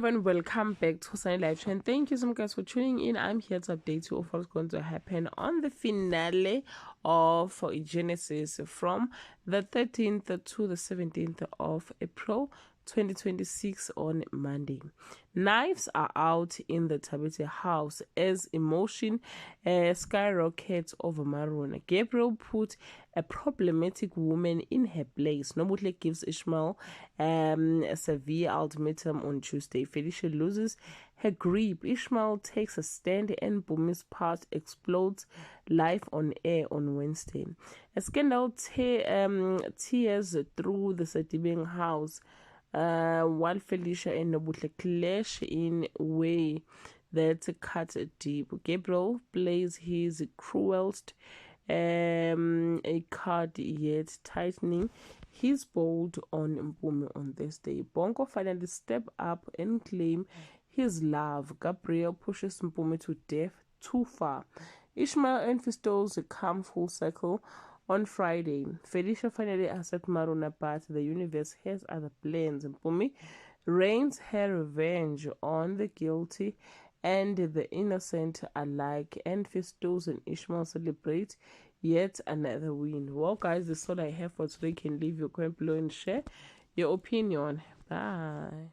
And welcome back to Sunny Live Show, and thank you so much guys for tuning in. I'm here to update you of what's going to happen on the finale of Genesis from the 13th to the 17th of April 2026 on Monday. Knives are out in the Tabete house as emotion skyrockets over Maroon. Gabriel put a problematic woman in her place. Nobutle gives Ishmael a severe ultimatum on Tuesday. Felicia loses her grip. Ishmael takes a stand and Bumi's part explodes live on air on Wednesday. A scandal tears through the Sedibeng house while Felicia and Nobutle clash in a way that cut deep. Gabriel plays his cruelest a card yet tightening his bold on Mpumi on this day. Bongo finally step up and claim his love. Gabriel pushes Mpumi to death too far. Ishmael and Fistos come full circle on Friday. Felicia finally accepts Maruna, but the universe has other plans. Mpumi rains her revenge on the guilty and the innocent alike, and Fistos and Ishmael celebrate yet another win. Well guys, this is all I have for today. You can leave your comment below and share your opinion. Bye.